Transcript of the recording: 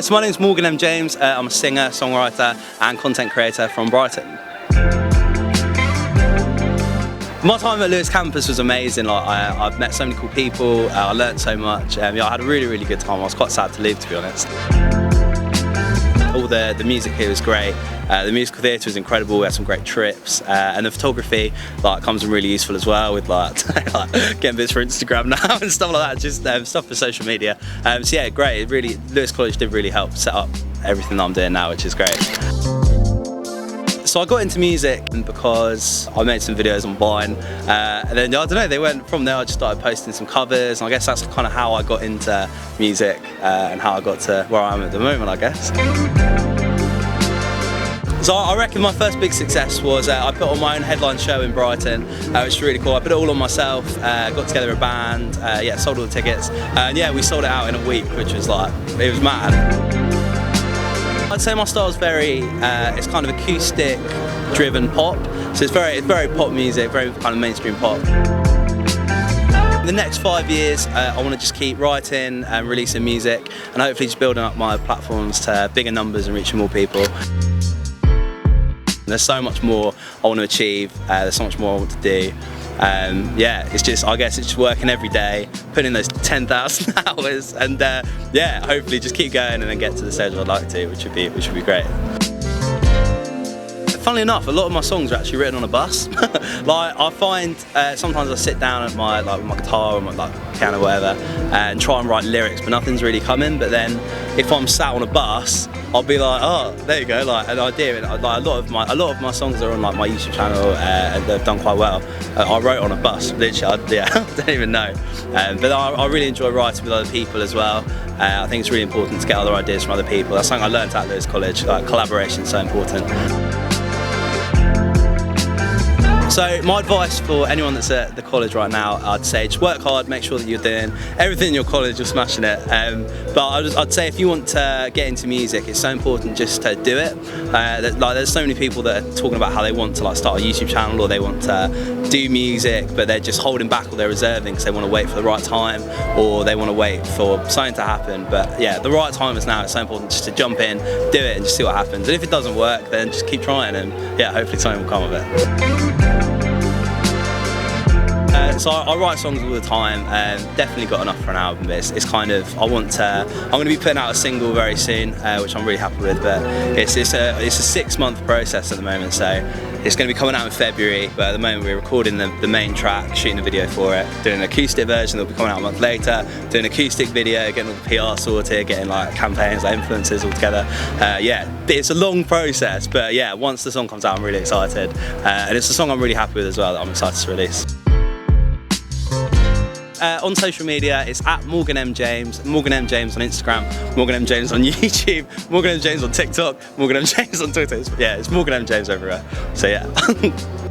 So my name's Morgan M. James. I'm a singer, songwriter and content creator from Brighton. My time at Lewes campus was amazing. I've met so many cool people, I learnt so much. I had a really good time. I was quite sad to leave, to be honest. All the music here was great. The musical theatre was incredible. We had some great trips, and the photography comes in really useful as well, with getting bits for Instagram now and stuff like that. Just stuff for social media. So yeah, great. It really, Lewes College did really help set up everything that I'm doing now, which is great. So I got into music because I made some videos on Vine, and then I don't know, they went from there. I just started posting some covers, and I guess that's kind of how I got into music and how I got to where I am at the moment, I guess. So I reckon my first big success was I put on my own headline show in Brighton, which was really cool. I put it all on myself, got together a band, sold all the tickets, and yeah, we sold it out in a week, which was it was mad. I'd say my style is it's kind of acoustic driven pop, so it's very pop music, very kind of mainstream pop. In the next 5 years, I want to just keep writing and releasing music, and hopefully just building up my platforms to bigger numbers and reaching more people. There's so much more I want to achieve, there's so much more I want to do. It's just, I guess it's just working every day, putting in those 10,000 hours, and hopefully just keep going and then get to the stage I'd like to, which would be great. Funnily enough, a lot of my songs are actually written on a bus. I find sometimes I sit down at with my guitar or my piano or whatever and try and write lyrics, but nothing's really coming. But then if I'm sat on a bus, I'll be like, oh, there you go, an idea. And a lot of my songs are on my YouTube channel, and they've done quite well. I wrote on a bus, literally. I don't even know. But I really enjoy writing with other people as well. I think it's really important to get other ideas from other people. That's something I learned at Lewes College. Collaboration is so important. So my advice for anyone that's at the college right now, I'd say just work hard, make sure that you're doing everything in your college, you're smashing it. But I'd say if you want to get into music, it's so important just to do it. There's so many people that are talking about how they want to start a YouTube channel, or they want to do music, but they're just holding back, or they're reserving because they want to wait for the right time, or they want to wait for something to happen. But yeah, the right time is now. It's so important just to jump in, do it, and just see what happens. And if it doesn't work, then just keep trying, and yeah, hopefully something will come of it. So I write songs all the time, definitely got enough for an album. But it's kind of, I'm going to be putting out a single very soon, which I'm really happy with, but it's a 6-month process at the moment, so it's going to be coming out in February, but at the moment we're recording the main track, shooting the video for it, doing an acoustic version that'll be coming out a month later, doing an acoustic video, getting all the PR sorted, getting campaigns, influencers all together. It's a long process, but yeah, once the song comes out I'm really excited, and it's a song I'm really happy with as well that I'm excited to release. On social media, it's at Morgan M. James, Morgan M. James on Instagram, Morgan M. James on YouTube, Morgan M. James on TikTok, Morgan M. James on Twitter. It's Morgan M. James everywhere. So yeah.